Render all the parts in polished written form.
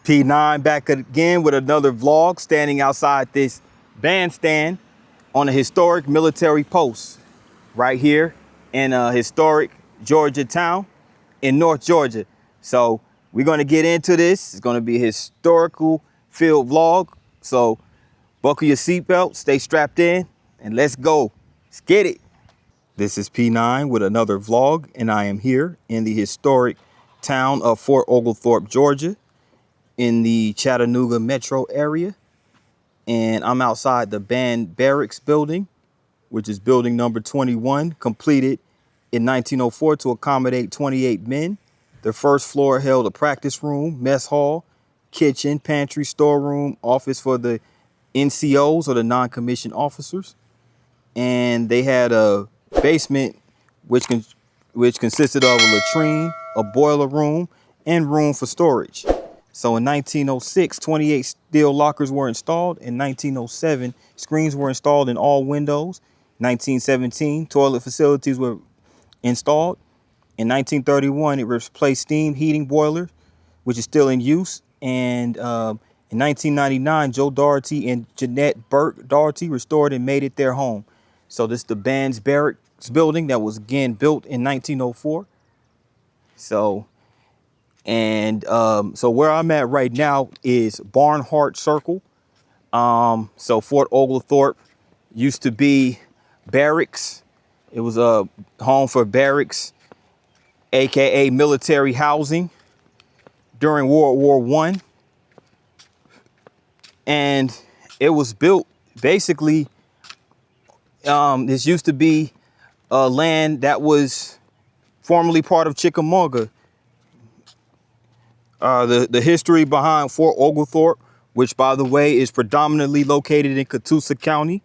P9 back again with another vlog, standing outside this bandstand on a historic military post right here in a historic Georgia town in North Georgia. So we're going to get into this. It's going to be a historical field vlog. So buckle your seatbelt, stay strapped in, and let's go. Let's get it. This is P9 with another vlog, and I am here in the historic town of Fort Oglethorpe, Georgia, in the Chattanooga metro area. And I'm outside the Barracks building, which is building number 21, completed in 1904 to accommodate 28 men. The first floor held a practice room, mess hall, kitchen, pantry, storeroom, office for the NCOs, or the non-commissioned officers. And they had a basement which consisted of a latrine, a boiler room, and room for storage. So in 1906, 28 steel lockers were installed. In 1907, screens were installed in all windows. 1917, toilet facilities were installed. In 1931, it replaced steam heating boiler, which is still in use. And in 1999, Joe Doherty and Jeanette Burke Doherty restored and made it their home. So this is the band's Barracks building that was again built in 1904. So where I'm at right now is Barnhardt Circle. So Fort Oglethorpe used to be Barracks. It was a home for Barracks, aka military housing, during World War I. And it was built basically, this used to be land that was formerly part of Chickamauga. The history behind Fort Oglethorpe, which, by the way, is predominantly located in Catoosa County,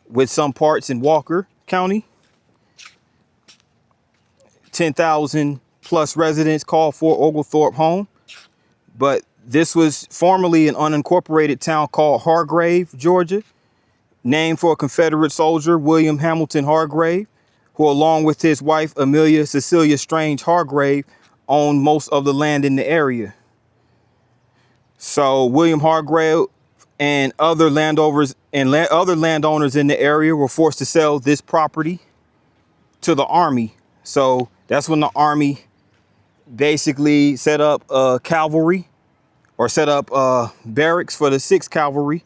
with some parts in Walker County. 10,000 plus residents call Fort Oglethorpe home. But this was formerly an unincorporated town called Hargrave, Georgia, named for a Confederate soldier, William Hamilton Hargrave, who, along with his wife, Amelia Cecilia Strange Hargrave, owned most of the land in the area. So William Hargrave and other landowners in the area were forced to sell this property to the Army. So that's when the Army basically set up Cavalry, or set up barracks for the 6th Cavalry.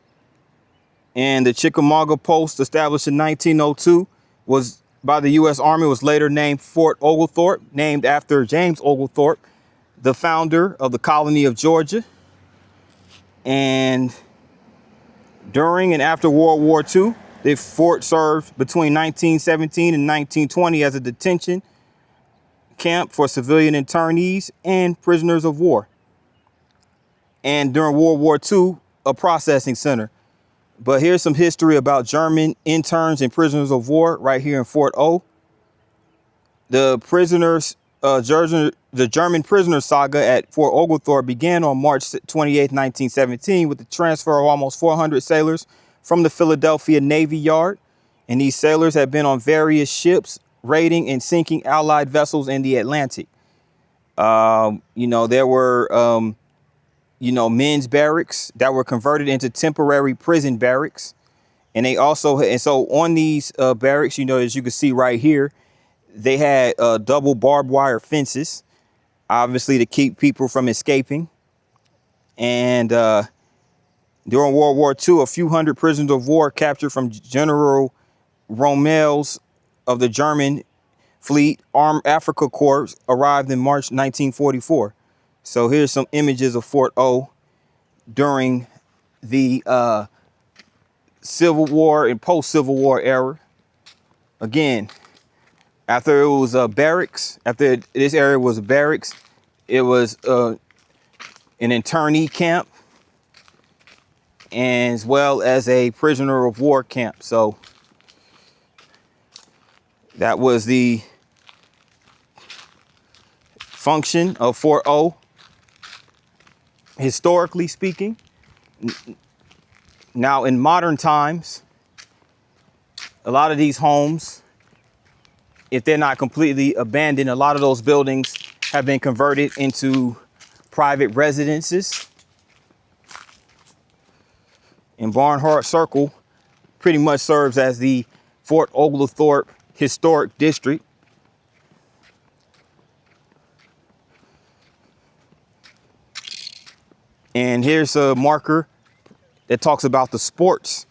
And the Chickamauga Post, established in 1902, was by the U.S. Army, was later named Fort Oglethorpe, named after James Oglethorpe, the founder of the colony of Georgia. And during and after World War II, the fort served between 1917 and 1920 as a detention camp for civilian internees and prisoners of war. And during World War II, a processing center. But here's some history about German interns and prisoners of war right here in Fort O. The German prisoner saga at Fort Oglethorpe began on March 28, 1917, with the transfer of almost 400 sailors from the Philadelphia Navy Yard. And these sailors had been on various ships, raiding and sinking Allied vessels in the Atlantic. There were men's barracks that were converted into temporary prison barracks. And so on these barracks, as you can see right here, they had double barbed wire fences, obviously to keep people from escaping. And during World War II, a few hundred prisoners of war captured from General Rommel's of the German Fleet Armed Africa Corps arrived in March 1944. So here's some images of Fort O during the Civil War and post-Civil War era. Again, after it was barracks, after this area was barracks, it was an internee camp, and as well as a prisoner of war camp. So that was the function of Fort O. Historically speaking. Now, in modern times, a lot of these homes, if they're not completely abandoned, a lot of those buildings have been converted into private residences. And Barnhardt Circle pretty much serves as the Fort Oglethorpe Historic District. And here's a marker that talks about the sports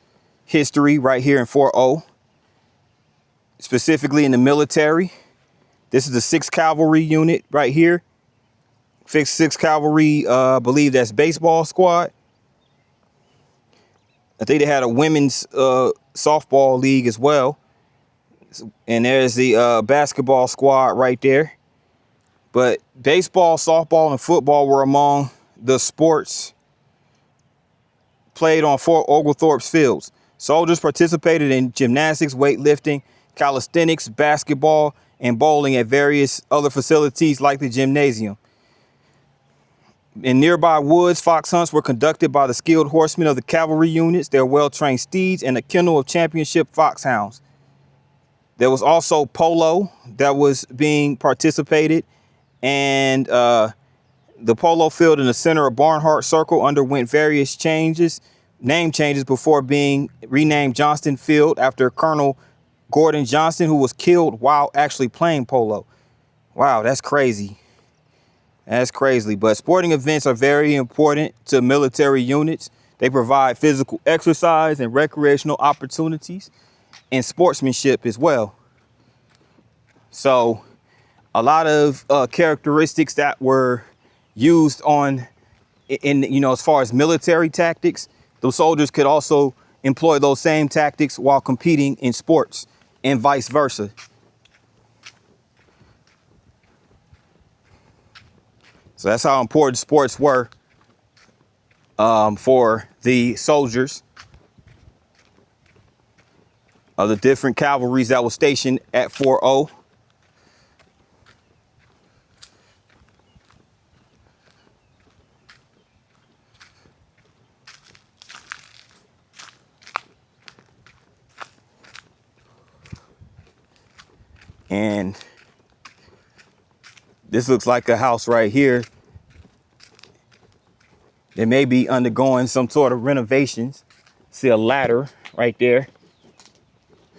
history right here in Fort O, specifically in the military. This is the 6th Cavalry unit right here. 6th Cavalry, I believe that's baseball squad. I think they had a women's softball league as well. And there's the basketball squad right there. But baseball, softball, and football were among the sports played on Fort Oglethorpe's fields. Soldiers participated in gymnastics, weightlifting, calisthenics, basketball, and bowling at various other facilities like the gymnasium. In nearby woods, fox hunts were conducted by the skilled horsemen of the cavalry units, their well-trained steeds, and a kennel of championship foxhounds. There was also polo that was being participated, and the polo field in the center of Barnhardt Circle underwent various name changes before being renamed Johnston Field after Colonel Gordon Johnston, who was killed while actually playing polo. Wow, that's crazy. That's crazy. But sporting events are very important to military units. They provide physical exercise and recreational opportunities and sportsmanship as well. So a lot of characteristics that were used as far as military tactics, those soldiers could also employ those same tactics while competing in sports and vice versa. So that's how important sports were for the soldiers of the different cavalries that were stationed at Fort O. And this looks like a house right here. They may be undergoing some sort of renovations. See a ladder right there.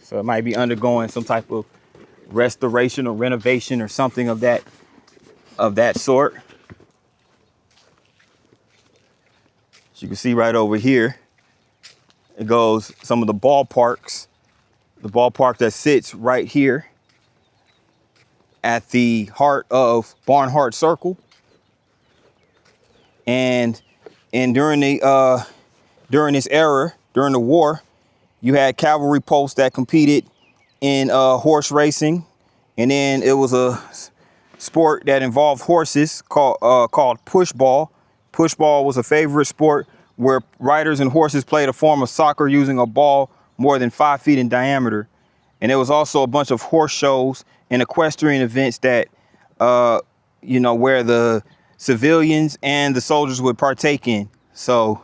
So it might be undergoing some type of restoration or renovation or something of that sort. As you can see right over here, it goes some of the ballparks. The ballpark that sits right here at the heart of Barnhardt Circle. And during this era, during the war, you had cavalry posts that competed in horse racing, and then it was a sport that involved horses called pushball. Pushball was a favorite sport where riders and horses played a form of soccer using a ball more than 5 feet in diameter. And there was also a bunch of horse shows and equestrian events that, where the civilians and the soldiers would partake in. So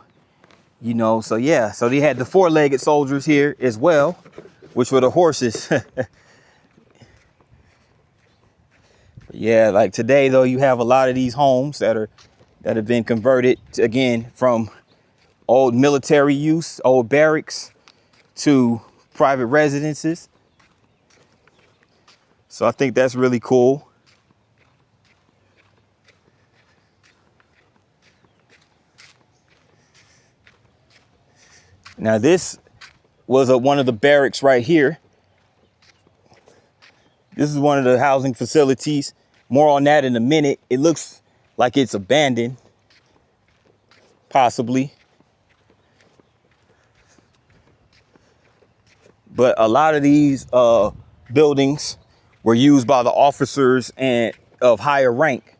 they had the 4-legged soldiers here as well, which were the horses. Yeah, like today, though, you have a lot of these homes that have been converted, again, from old military use, old barracks, to private residences. So I think that's really cool. Now this was one of the barracks right here. This is one of the housing facilities. More on that in a minute. It looks like it's abandoned, possibly. But a lot of these buildings were used by the officers and of higher rank.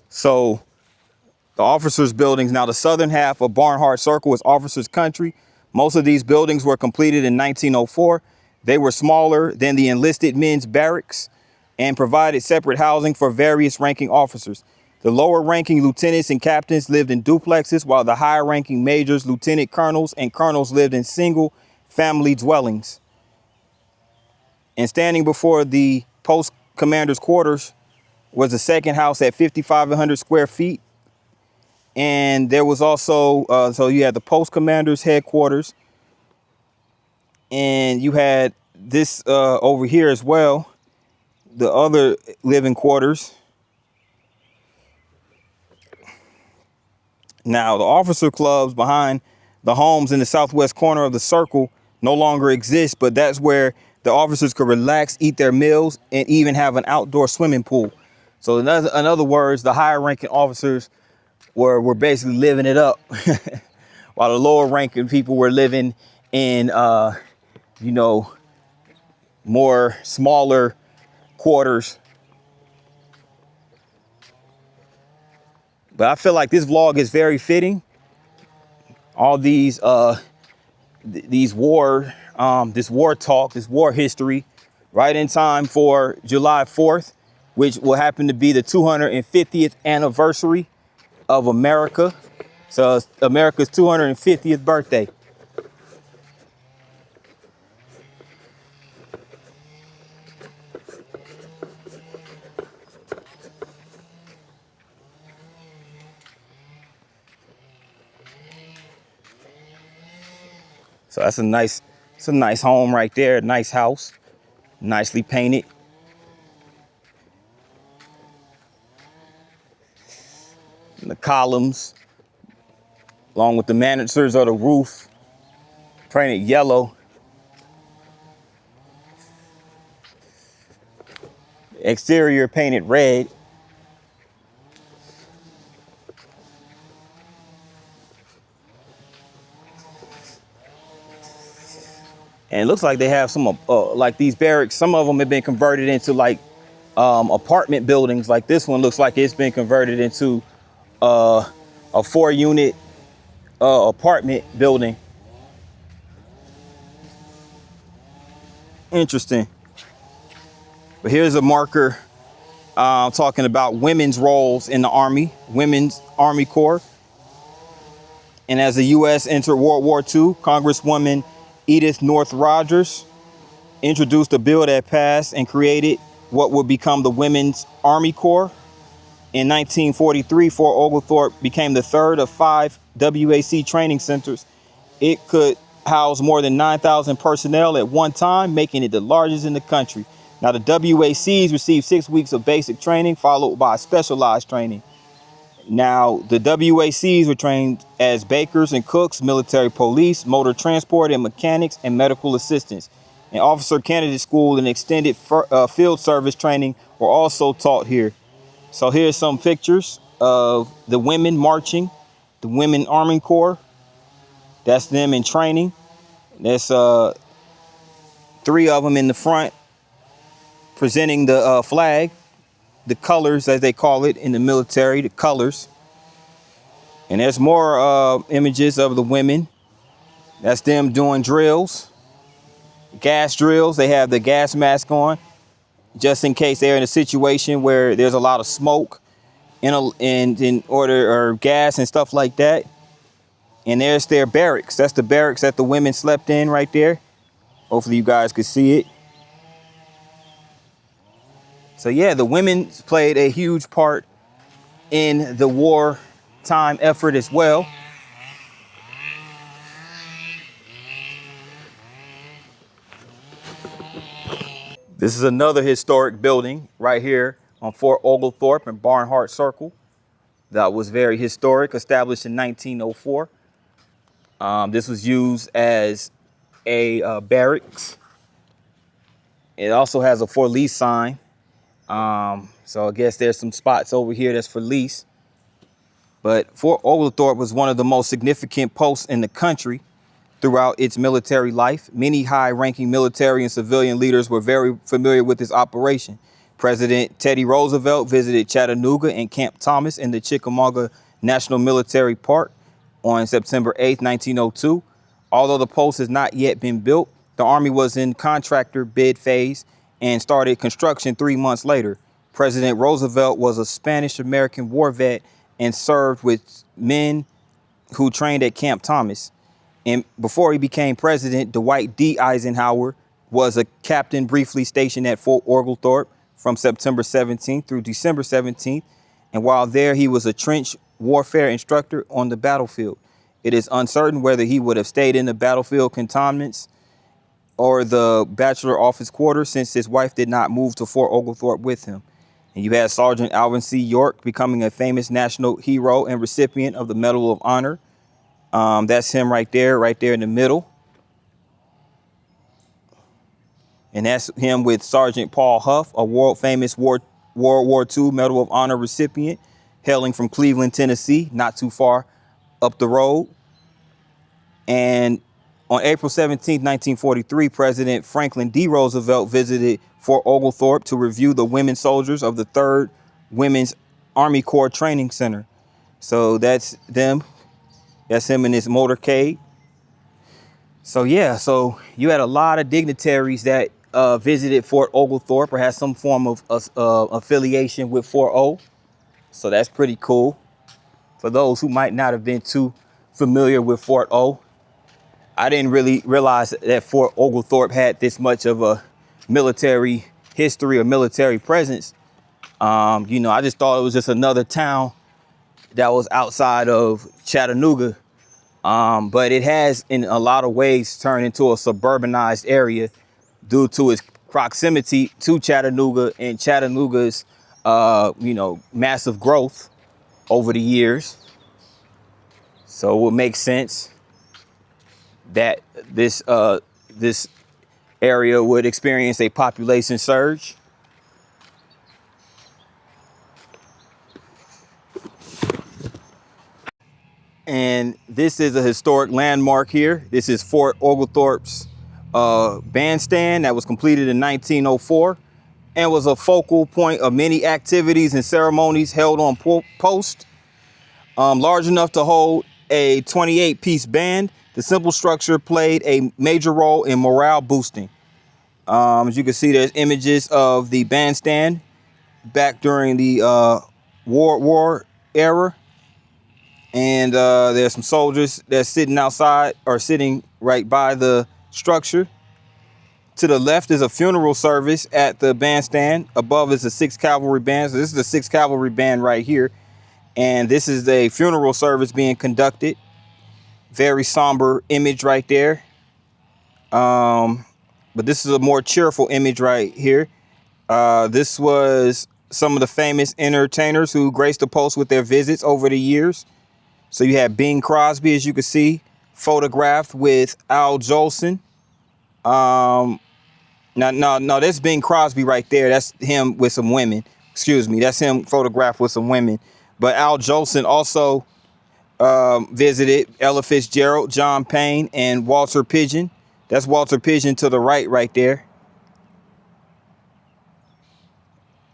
So the officers' buildings, now the southern half of Barnhardt Circle is officers' country. Most of these buildings were completed in 1904. They were smaller than the enlisted men's barracks and provided separate housing for various ranking officers. The lower ranking lieutenants and captains lived in duplexes, while the higher ranking majors, lieutenant colonels, and colonels lived in single family dwellings. And standing before the post commander's quarters was the second house at 5,500 square feet. And there was also, so you had the post commander's headquarters, and you had this over here as well, the other living quarters. Now, the officer clubs behind the homes in the southwest corner of the circle no longer exist, but that's where the officers could relax, eat their meals, and even have an outdoor swimming pool. So in other words, the higher ranking officers were basically living it up while the lower ranking people were living in, you know, more smaller quarters. But I feel like this vlog is very fitting. All these war, this war talk, this war history, right in time for July 4th, which will happen to be the 250th anniversary of America. So it's America's 250th birthday. So that's it's a nice home right there, a nice house, nicely painted. And the columns, along with the managers of the roof, painted yellow. Exterior painted red. And it looks like they have some, like these barracks, some of them have been converted into like apartment buildings. Like this one looks like it's been converted into a 4-unit apartment building. Interesting. But here's a marker talking about women's roles in the Army, Women's Army Corps. And as the U.S. entered World War II, Congresswoman Edith North Rogers introduced a bill that passed and created what would become the Women's Army Corps. In 1943, Fort Oglethorpe became the third of 5 WAC training centers. It could house more than 9,000 personnel at one time, making it the largest in the country. Now, the WACs received 6 weeks of basic training, followed by specialized training. Now, the WACs were trained as bakers and cooks, military police, motor transport and mechanics, and medical assistants. And officer candidate school and extended field service training were also taught here. So here's some pictures of the women marching, the Women Army Corps. That's them in training. There's 3 of them in the front presenting the flag. The colors, as they call it in the military, the colors. And there's more images of the women. That's them doing drills, gas drills. They have the gas mask on just in case they're in a situation where there's a lot of smoke in order, or gas and stuff like that. And there's their barracks. That's the barracks that the women slept in right there. Hopefully you guys could see it. So yeah, the women played a huge part in the wartime effort as well. This is another historic building right here on Fort Oglethorpe and Barnhardt Circle that was very historic, established in 1904. This was used as a barracks. It also has a for lease sign. So I guess there's some spots over here that's for lease. But Fort Oglethorpe was one of the most significant posts in the country throughout its military life. Many high-ranking military and civilian leaders were very familiar with this operation. President Teddy Roosevelt visited Chattanooga and Camp Thomas in the Chickamauga National Military Park on September 8, 1902. Although the post has not yet been built, the Army was in contractor bid phase and started construction 3 months later. President Roosevelt was a Spanish-American war vet and served with men who trained at Camp Thomas. And before he became president, Dwight D. Eisenhower was a captain briefly stationed at Fort Oglethorpe. from September 17th through December 17th. And while there, he was a trench warfare instructor on the battlefield. It is uncertain whether he would have stayed in the battlefield cantonments or the bachelor office quarters, since his wife did not move to Fort Oglethorpe with him. And you had Sergeant Alvin C. York becoming a famous national hero and recipient of the Medal of Honor. That's him right there in the middle. And that's him with Sergeant Paul Huff, a world famous World War II Medal of Honor recipient, hailing from Cleveland, Tennessee, not too far up the road. And on April 17, 1943, President Franklin D. Roosevelt visited Fort Oglethorpe to review the women soldiers of the 3rd Women's Army Corps Training Center. So that's them. That's him in his motorcade. So yeah, so you had a lot of dignitaries that visited Fort Oglethorpe or had some form of affiliation with Fort O. So that's pretty cool. For those who might not have been too familiar with Fort O, I didn't really realize that Fort Oglethorpe had this much of a military history or military presence. I just thought it was just another town that was outside of Chattanooga. But it has, in a lot of ways, turned into a suburbanized area due to its proximity to Chattanooga and Chattanooga's, massive growth over the years. So it would make sense that this area would experience a population surge. And this is a historic landmark here. This is Fort Oglethorpe's bandstand that was completed in 1904 and was a focal point of many activities and ceremonies held on post. Large enough to hold a 28-piece band, the simple structure played a major role in morale boosting. As you can see, there's images of the bandstand back during the war era. And there's some soldiers that's sitting outside or sitting right by the structure. To the left is a funeral service at the bandstand. Above is the 6th Cavalry Band. So this is the 6th Cavalry Band right here. And this is a funeral service being conducted. Very somber image right there. But this is a more cheerful image right here. This was some of the famous entertainers who graced the post with their visits over the years. So you had Bing Crosby, as you can see, photographed with Al Jolson. No, that's Bing Crosby right there. That's him with some women. Excuse me, that's him photographed with some women. But Al Jolson also visited Ella Fitzgerald, John Payne, and Walter Pidgeon. That's Walter Pidgeon to the right there.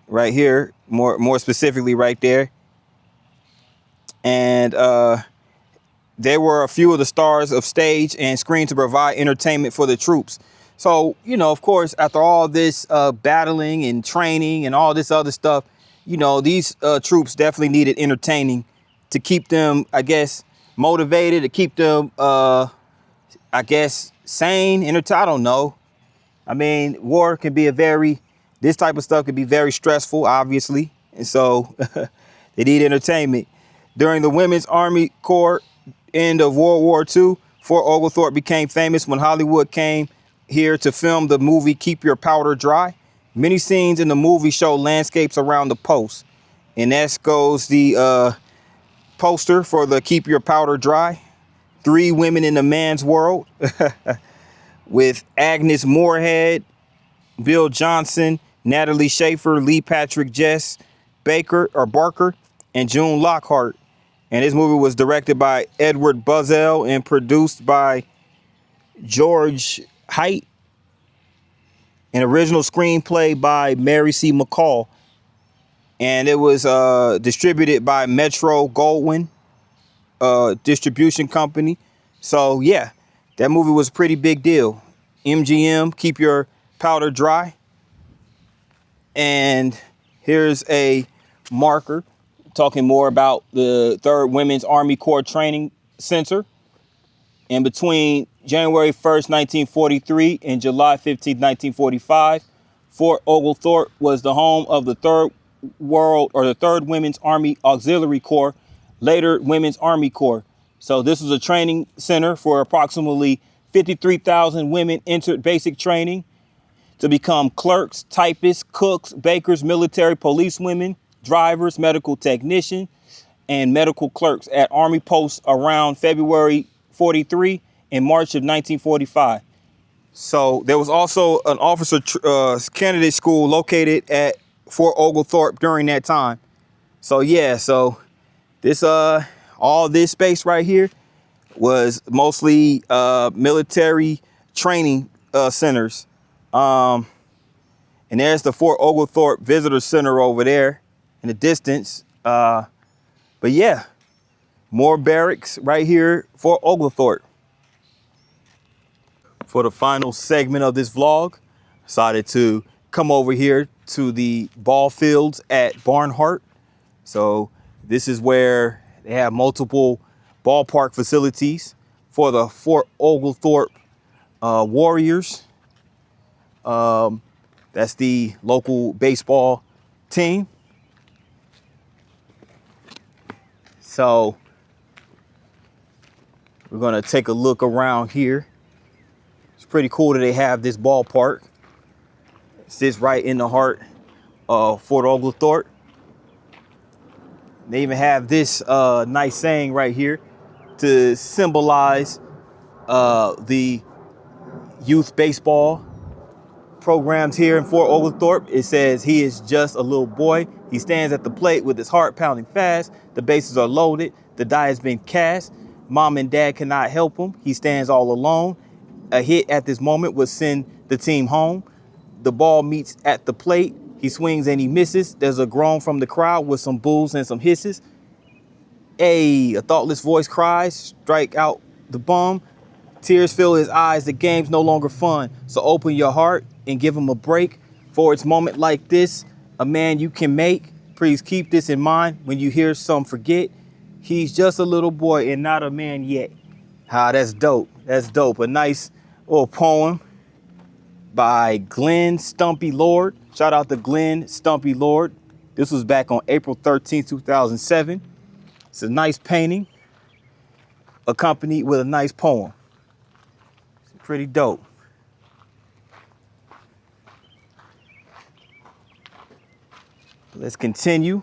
Right here, more specifically right there. And there were a few of the stars of stage and screen to provide entertainment for the troops. So, of course, after all this battling and training and all this other stuff, these troops definitely needed entertaining to keep them, I guess, motivated, to keep them, sane, entertained. I don't know. I mean, war can be this type of stuff can be very stressful, obviously. And so they need entertainment. During the Women's Army Corps end of World War II, Fort Oglethorpe became famous when Hollywood came here to film the movie Keep Your Powder Dry. Many scenes in the movie show landscapes around the post. And that goes the poster for the Keep Your Powder Dry. 3 women in a man's world with Agnes Moorehead, Bill Johnson, Natalie Schaefer, Lee Patrick Jess, Barker, and June Lockhart. And this movie was directed by Edward Buzzell and produced by George Height. An original screenplay by Mary C. McCall. And it was distributed by Metro Goldwyn Distribution Company. So, yeah, that movie was a pretty big deal. MGM, Keep Your Powder Dry. And here's a marker talking more about the 3rd Women's Army Corps Training Center. And between January 1st, 1943 and July 15th, 1945, Fort Oglethorpe was the home of the Third Women's Army Auxiliary Corps, later Women's Army Corps. So this was a training center for approximately 53,000 women entered basic training to become clerks, typists, cooks, bakers, military policewomen, drivers, medical technicians, and medical clerks at Army posts around February 43 and March of 1945. So there was also an officer candidate school located at Fort Oglethorpe during that time. So yeah, so this all this space right here was mostly military training centers. And there's the Fort Oglethorpe Visitor Center over there in the distance. But yeah, more barracks right here for Oglethorpe. For the final segment of this vlog, decided to come over here to the ball fields at Barnhardt. So this is where they have multiple ballpark facilities for the Fort Oglethorpe Warriors. That's the local baseball team. So we're gonna take a look around here. It's pretty cool that they have this ballpark. It sits right in the heart of Fort Oglethorpe. They even have this nice saying right here to symbolize the youth baseball programs here in Fort Oglethorpe. It says, "He is just a little boy. He stands at the plate with his heart pounding fast. The bases are loaded. The die has been cast. Mom and dad cannot help him. He stands all alone. A hit at this moment would send the team home. The ball meets at the plate. He swings and he misses. There's a groan from the crowd with some boos and some hisses. A thoughtless voice cries, strike out the bum. Tears fill his eyes. The game's no longer fun. So open your heart and give him a break. For it's moment like this, a man you can make. Please keep this in mind when you hear some forget. He's just a little boy and not a man yet." Ah, that's dope. That's dope. A nice little poem by Glenn Stumpy Lord. Shout out to Glenn Stumpy Lord. This was back on April 13th, 2007. It's a nice painting accompanied with a nice poem. It's pretty dope. Let's continue.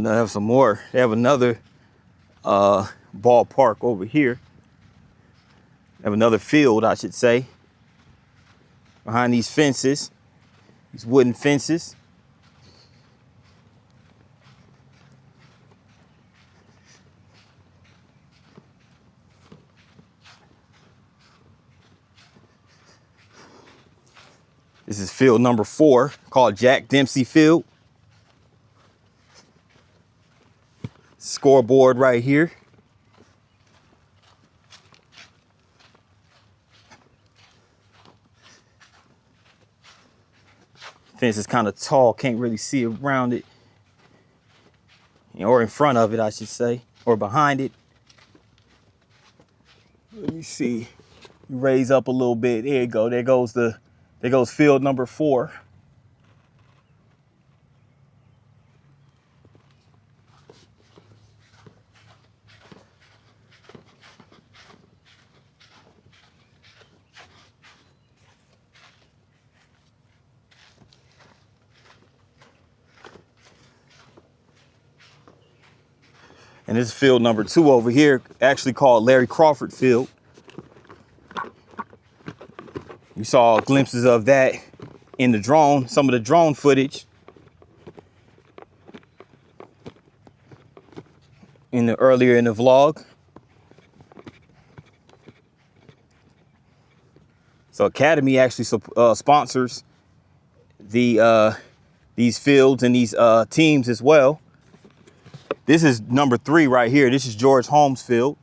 Have some more. They have another ballpark over here. They have another field, I should say, behind these fences, these wooden fences. This is field number 4, called Jack Dempsey Field. Scoreboard right here. Fence is kind of tall, can't really see around it. Or in front of it, I should say, or behind it. Let me see. Raise up a little bit. There you go. There goes field number 4. And this is field number 2 over here, actually called Larry Crawford Field. You saw glimpses of that in the drone, some of the drone footage. earlier in the vlog. So Academy actually sponsors these fields and these teams as well. This is number 3 right here. This is George Holmes Field.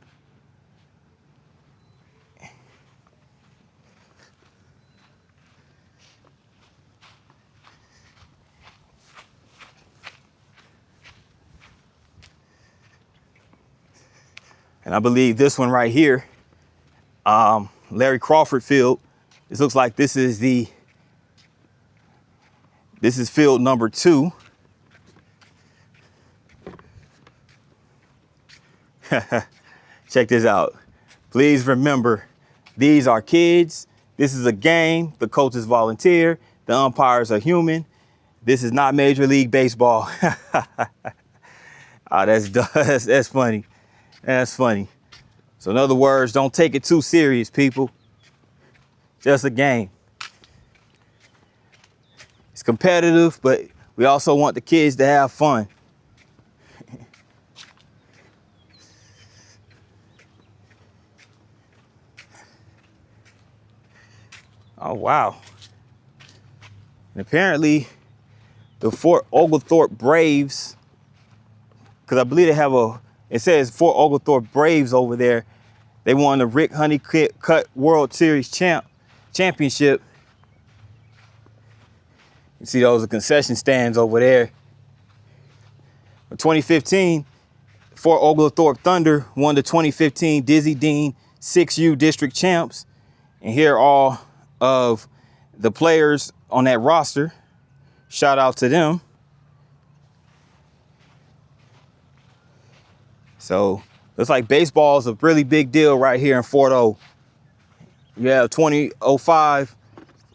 And I believe this one right here, Larry Crawford Field. This looks like this is field number 2. Check this out. Please remember, these are kids. This is a game. The coaches volunteer. The umpires are human. This is not Major League Baseball. Oh, that's funny. That's funny. So in other words, don't take it too serious, people. Just a game. It's competitive, but we also want the kids to have fun. Oh, wow. And apparently the Fort Oglethorpe Braves, because I believe they have it says Fort Oglethorpe Braves over there. They won the Rick Honeycutt World Series championship. You see those are concession stands over there. In 2015, Fort Oglethorpe Thunder won the 2015 Dizzy Dean 6U District Champs. And here are all of the players on that roster. Shout out to them. So looks like baseball is a really big deal right here in Fort O. You have 2005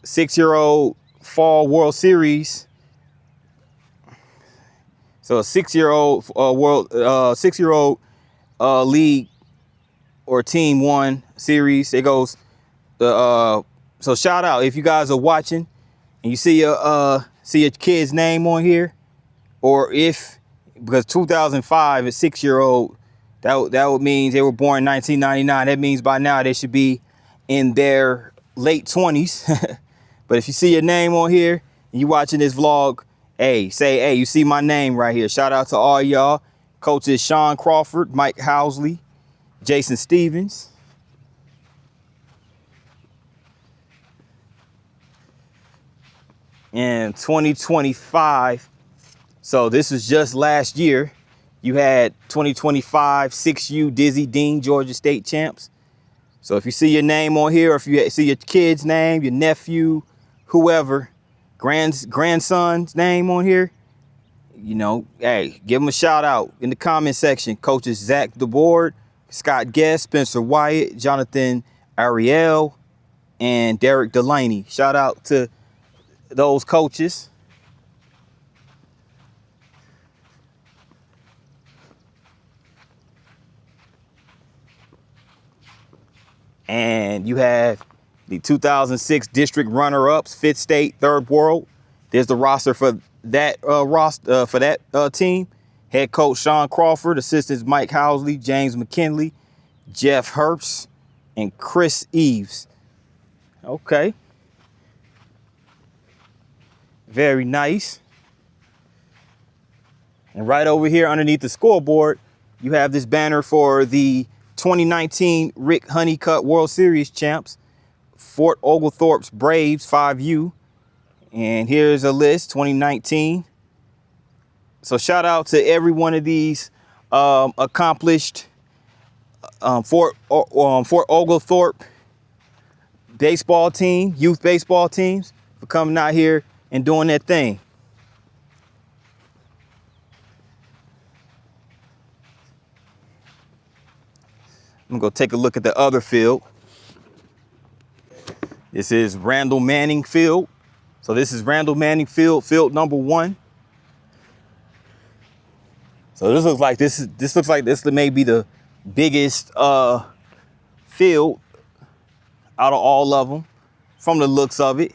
6-year-old Fall World Series. So a 6-year-old league or team won series. It goes so shout out if you guys are watching and you see a kid's name on here, or because 2005 is 6-year-old, that would mean they were born in 1999. That means by now they should be in their late 20s. But if you see your name on here and you watching this vlog, hey, you see my name right here. Shout out to all y'all. Coaches Sean Crawford, Mike Housley, Jason Stevens. In 2025, so this was just last year, you had 2025 6U Dizzy Dean Georgia State champs. So if you see your name on here, or if you see your kid's name, your nephew, whoever, grandson's name on here, you know, hey, give them a shout out in the comment section. Coaches Zach DeBoard, Scott Guest, Spencer Wyatt, Jonathan Ariel, and Derek Delaney. Shout out to those coaches. And you have the 2006 district runner-ups, 5th state, 3rd world. There's the roster for that team. Head coach Sean Crawford, assistants Mike Housley, James McKinley, Jeff Herbst, and Chris Eves. Okay. Very nice. And right over here underneath the scoreboard, you have this banner for the 2019 Rick Honeycutt World Series champs, Fort Oglethorpe's Braves 5U. And here's a list, 2019. So shout out to every one of these accomplished Fort Oglethorpe baseball team, youth baseball teams, for coming out here and doing that thing. I'm gonna go take a look at the other field. This is Randall Manning Field. So this is Randall Manning Field, field number 1. So this looks like this may be the biggest field out of all of them from the looks of it.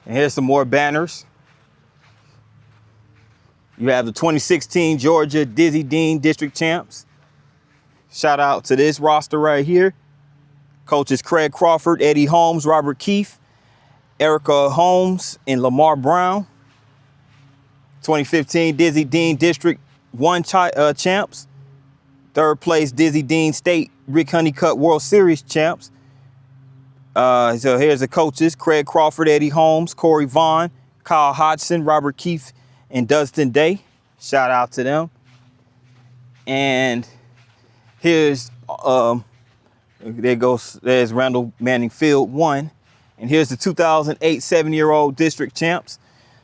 And here's some more banners. You have the 2016 Georgia Dizzy Dean District Champs. Shout out to this roster right here. Coaches Craig Crawford, Eddie Holmes, Robert Keefe, Erica Holmes, and Lamar Brown. 2015 Dizzy Dean District 1 champs. Third place Dizzy Dean State Rick Honeycutt World Series champs. So here's the coaches: Craig Crawford, Eddie Holmes, Corey Vaughn, Kyle Hodgson, Robert Keefe, and Dustin Day. Shout out to them. And here's there's Randall Manning Field 1. And here's the 2008 7-year-old district champs.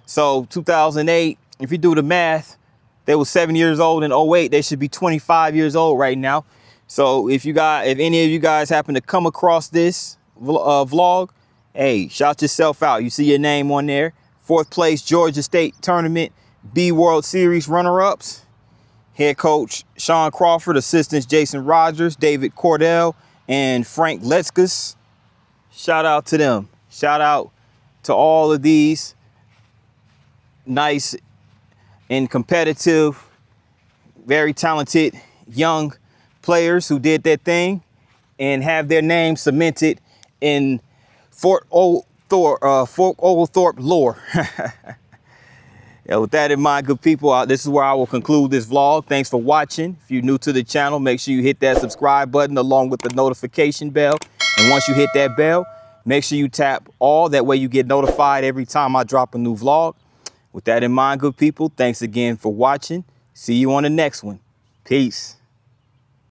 So 2008, if you do the math, they were 7 years old in 08. They should be 25 years old right now. So if any of you guys happen to come across this vlog, hey, shout yourself out. You see your name on there. 4th place Georgia State Tournament B World Series runner-ups. Head coach Sean Crawford, assistants Jason Rogers, David Cordell, and Frank Letzkus. Shout out to them. Shout out to all of these nice and competitive, very talented young players who did their thing and have their names cemented in Fort Oglethorpe lore. Yeah, with that in mind, good people, this is where I will conclude this vlog. Thanks for watching. If you're new to the channel, make sure you hit that subscribe button along with the notification bell. And once you hit that bell, make sure you tap all. That way you get notified every time I drop a new vlog. With that in mind, good people, thanks again for watching. See you on the next one. Peace.